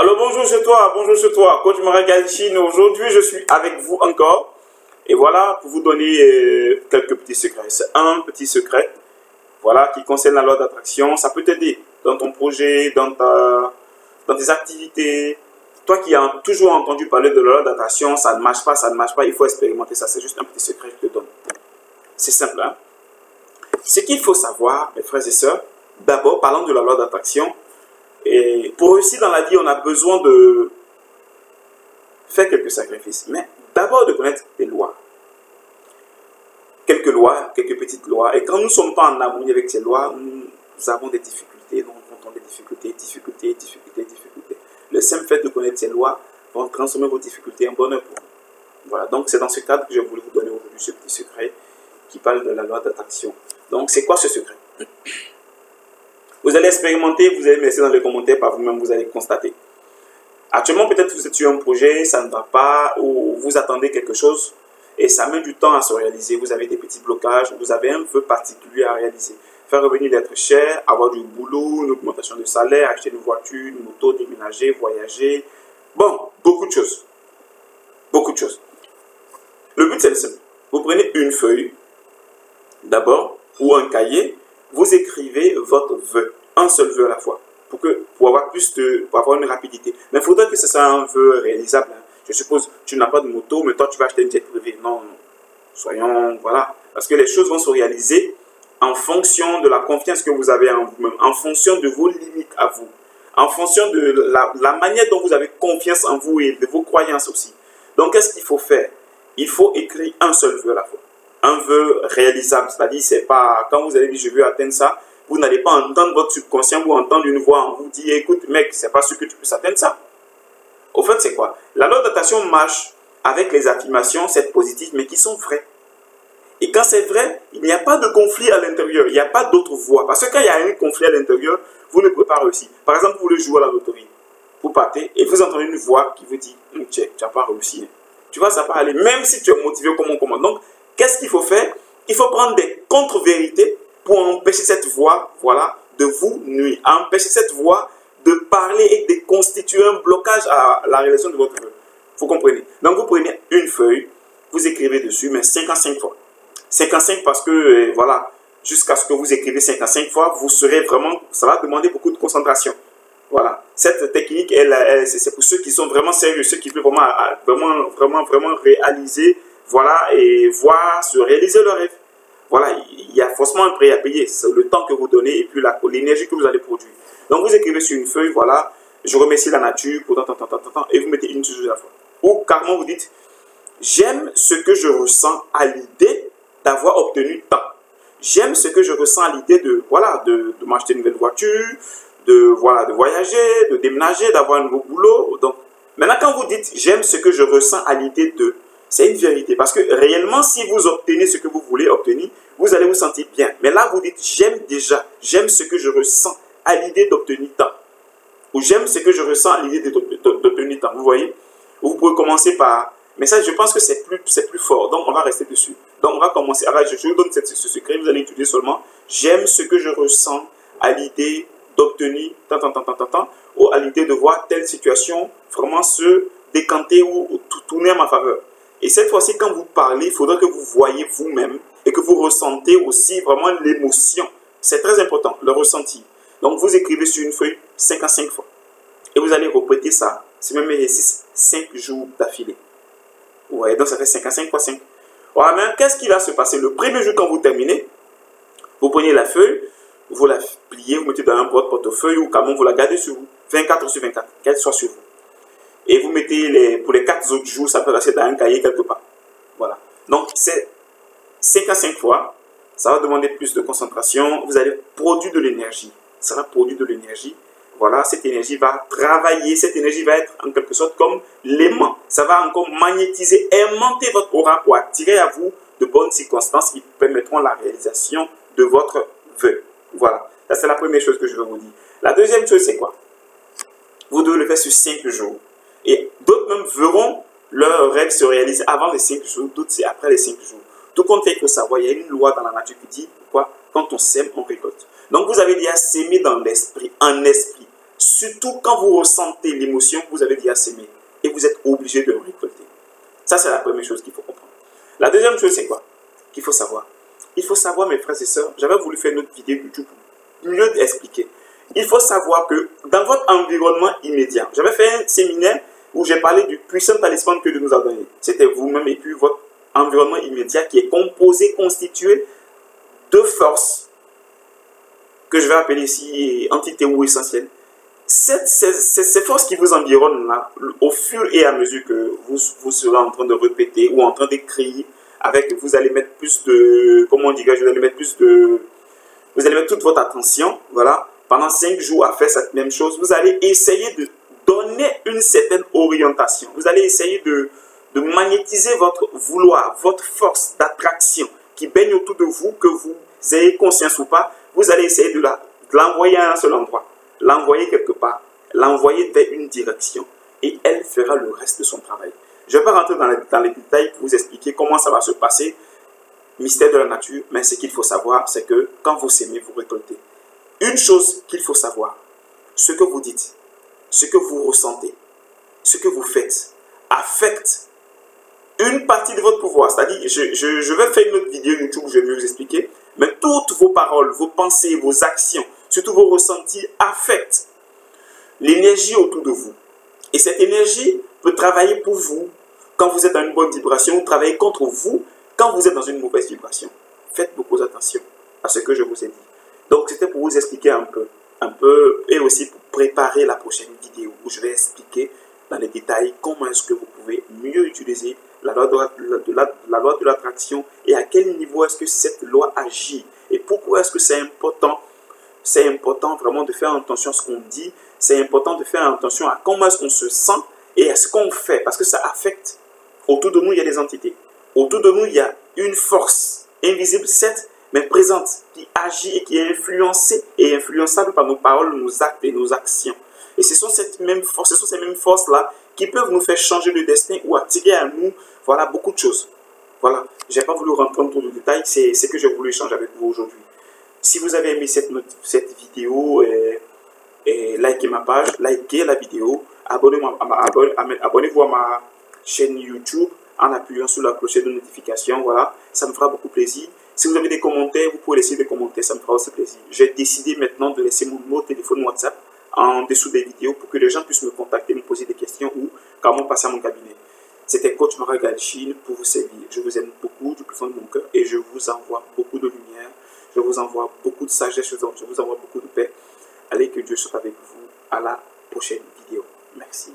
Alors bonjour chez toi, coach Maragachine. Aujourd'hui, je suis avec vous encore. Et voilà, pour vous donner quelques petits secrets. C'est un petit secret, voilà, qui concerne la loi d'attraction. Ça peut t'aider dans ton projet, dans tes activités. Toi qui as toujours entendu parler de la loi d'attraction, ça ne marche pas, il faut expérimenter ça. C'est juste un petit secret que je te donne. C'est simple, hein? Ce qu'il faut savoir, mes frères et sœurs, d'abord, parlons de la loi d'attraction. Et pour réussir dans la vie, on a besoin de faire quelques sacrifices. Mais d'abord de connaître les lois. Quelques lois, quelques petites lois. Et quand nous ne sommes pas en harmonie avec ces lois, nous avons des difficultés. Nous rencontrons des difficultés. Le simple fait de connaître ces lois va transformer vos difficultés en bonheur pour vous. Voilà, donc c'est dans ce cadre que je voulais vous donner aujourd'hui ce petit secret qui parle de la loi d'attraction. Donc c'est quoi ce secret? Vous allez expérimenter, vous allez me laisser dans les commentaires par vous-même, vous allez constater. Actuellement, peut-être vous êtes sur un projet, ça ne va pas, ou vous attendez quelque chose, et ça met du temps à se réaliser. Vous avez des petits blocages, vous avez un vœu particulier à réaliser. Faire revenir d'être cher, avoir du boulot, une augmentation de salaire, acheter une voiture, une moto, déménager, voyager. Bon, beaucoup de choses. Beaucoup de choses. Le but, c'est simple. Vous prenez une feuille, d'abord, ou un cahier, vous écrivez votre vœu, un seul vœu à la fois, pour avoir une rapidité. Mais il faudrait que ce soit un vœu réalisable. Hein. Je suppose, tu n'as pas de moto, mais toi tu vas acheter une jet privée. Non, soyons, voilà. Parce que les choses vont se réaliser en fonction de la confiance que vous avez en vous-même, en fonction de vos limites à vous, en fonction de la manière dont vous avez confiance en vous et de vos croyances aussi. Donc, qu'est-ce qu'il faut faire? Il faut écrire un seul vœu à la fois. Un vœu réalisable, c'est-à-dire c'est pas quand vous allez dire je veux atteindre ça, vous n'allez pas entendre votre subconscient ou entendre une voix en vous dire écoute mec, c'est pas sûr que tu peux atteindre ça. Au fait, c'est quoi? La loi d'attraction marche avec les affirmations, c'est positif, mais qui sont vraies. Et quand c'est vrai, il n'y a pas de conflit à l'intérieur, il n'y a pas d'autre voie. Parce que quand il y a un conflit à l'intérieur, vous ne pouvez pas réussir. Par exemple, vous voulez jouer à la loterie, vous partez et vous entendez une voix qui vous dit tu n'as pas réussi. Tu vois, ça va aller, même si tu es motivé comme on commande. Donc, qu'est-ce qu'il faut faire? Il faut prendre des contre-vérités pour empêcher cette voix, voilà, de vous nuire, empêcher cette voix de parler et de constituer un blocage à la réalisation de votre vœu. Vous comprenez? Donc, vous prenez une feuille, vous écrivez dessus, mais 55 fois. 55 parce que, voilà, jusqu'à ce que vous écrivez 55 fois, vous serez vraiment, ça va demander beaucoup de concentration. Voilà. Cette technique, c'est pour ceux qui sont vraiment sérieux, ceux qui veulent vraiment réaliser, voilà, et voir se réaliser leur rêve. Voilà, il y a forcément un prix à payer. C'est le temps que vous donnez et puis l'énergie que vous allez produire. Donc, vous écrivez sur une feuille, voilà, je remercie la nature pour tant, et vous mettez une chose à la fois. Ou carrément, vous dites, j'aime ce que je ressens à l'idée d'avoir obtenu tant. J'aime ce que je ressens à l'idée de, voilà, de m'acheter une nouvelle voiture, de voyager, de déménager, d'avoir un nouveau boulot. Donc, maintenant, quand vous dites, j'aime ce que je ressens à l'idée de, c'est une vérité. Parce que réellement, si vous obtenez ce que vous voulez obtenir, vous allez vous sentir bien. Mais là, vous dites, j'aime ce que je ressens à l'idée d'obtenir tant. Ou j'aime ce que je ressens à l'idée d'obtenir tant. Vous voyez? Vous pouvez commencer par... Mais ça, je pense que c'est plus fort. Donc, on va rester dessus. Donc, on va commencer. Alors, je vous donne ce secret. Vous allez étudier seulement. J'aime ce que je ressens à l'idée d'obtenir tant, ou à l'idée de voir telle situation vraiment se décanter ou tourner à ma faveur. Et cette fois-ci, quand vous parlez, il faudra que vous voyez vous-même et que vous ressentez aussi vraiment l'émotion. C'est très important, le ressenti. Donc, vous écrivez sur une feuille 55 fois. Et vous allez répéter ça, c'est même exercice 5 jours d'affilée. Vous voyez, donc ça fait 55 fois 5. Voilà, mais qu'est-ce qui va se passer? Le premier jour, quand vous terminez, vous prenez la feuille, vous la pliez, vous mettez dans votre portefeuille ou comment vous la gardez sur vous. 24 sur 24, qu'elle soit sur vous. Et vous mettez pour les 4 autres jours, ça peut rester dans un cahier quelque part. Voilà. Donc, c'est 55 fois. Ça va demander plus de concentration. Vous allez produire de l'énergie. Ça va produire de l'énergie. Voilà, cette énergie va travailler. Cette énergie va être en quelque sorte comme l'aimant. Ça va encore magnétiser, aimanter votre aura pour attirer à vous de bonnes circonstances qui permettront la réalisation de votre vœu. Voilà. Ça, c'est la première chose que je veux vous dire. La deuxième chose, c'est quoi? Vous devez le faire sur 5 jours. Et d'autres même verront leur rêve se réaliser avant les 5 jours, d'autres c'est après les 5 jours. Tout compte fait que savoir, il y a une loi dans la nature qui dit quoi? Quand on sème, on récolte. Donc vous avez déjà sémé dans l'esprit, en esprit, Surtout quand vous ressentez l'émotion que vous avez déjà sémée et vous êtes obligé de le récolter. Ça, c'est la première chose qu'il faut comprendre. La deuxième chose, c'est quoi qu'il faut savoir? Il faut savoir, mes frères et sœurs, j'avais voulu faire une autre vidéo YouTube pour mieux expliquer. Il faut savoir que dans votre environnement immédiat, j'avais fait un séminaire où j'ai parlé du puissant talisman que Dieu nous a donné. C'était vous-même et puis votre environnement immédiat qui est composé, constitué de forces que je vais appeler ici entités ou essentielles. Ces forces qui vous environnent là, au fur et à mesure que vous serez en train de répéter ou en train d'écrire, vous allez mettre plus de, comment on dit, vous allez mettre plus de, vous allez mettre toute votre attention, voilà, pendant 5 jours à faire cette même chose. Vous allez essayer de donner une certaine orientation. Vous allez essayer de magnétiser votre vouloir, votre force d'attraction qui baigne autour de vous, que vous ayez conscience ou pas. Vous allez essayer de l'envoyer à un seul endroit, l'envoyer quelque part, l'envoyer vers une direction et elle fera le reste de son travail. Je ne vais pas rentrer dans les détails pour vous expliquer comment ça va se passer, mystère de la nature, mais ce qu'il faut savoir, c'est que quand vous sémez, vous récoltez. Une chose qu'il faut savoir, ce que vous dites, ce que vous ressentez, ce que vous faites, affecte une partie de votre pouvoir. C'est-à-dire, je vais faire une autre vidéo YouTube où je vais vous expliquer, mais toutes vos paroles, vos pensées, vos actions, surtout vos ressentis, affectent l'énergie autour de vous. Et cette énergie peut travailler pour vous quand vous êtes dans une bonne vibration ou travailler contre vous quand vous êtes dans une mauvaise vibration. Faites beaucoup attention à ce que je vous ai dit. Donc, c'était pour vous expliquer un peu, et aussi pour préparer la prochaine vidéo où je vais expliquer dans les détails comment est-ce que vous pouvez mieux utiliser la loi de l'attraction et à quel niveau est-ce que cette loi agit et pourquoi est-ce que c'est important vraiment de faire attention à ce qu'on dit, c'est important de faire attention à comment est-ce qu'on se sent et à ce qu'on fait parce que ça affecte. Autour de nous, il y a des entités. Autour de nous, il y a une force invisible, certes, mais présente, qui agit et qui est influencée et influençable par nos paroles, nos actes et nos actions. Et ce sont ces mêmes forces-là qui peuvent nous faire changer de destin ou attirer à nous, voilà, beaucoup de choses. Voilà, je n'ai pas voulu rentrer dans tous les détails, c'est ce que j'ai voulu échanger avec vous aujourd'hui. Si vous avez aimé cette vidéo, likez ma page, likez la vidéo, abonnez-vous à ma chaîne YouTube en appuyant sur la cloche de notification, voilà, ça me fera beaucoup plaisir. Si vous avez des commentaires, vous pouvez laisser des commentaires, ça me fera aussi plaisir. J'ai décidé maintenant de laisser mon numéro de téléphone WhatsApp en dessous des vidéos pour que les gens puissent me contacter, me poser des questions ou carrément passer à mon cabinet. C'était Coach Mara Galchine pour vous servir. Je vous aime beaucoup du plus fond de mon cœur et je vous envoie beaucoup de lumière, je vous envoie beaucoup de sagesse, je vous envoie beaucoup de paix. Allez, que Dieu soit avec vous. À la prochaine vidéo. Merci.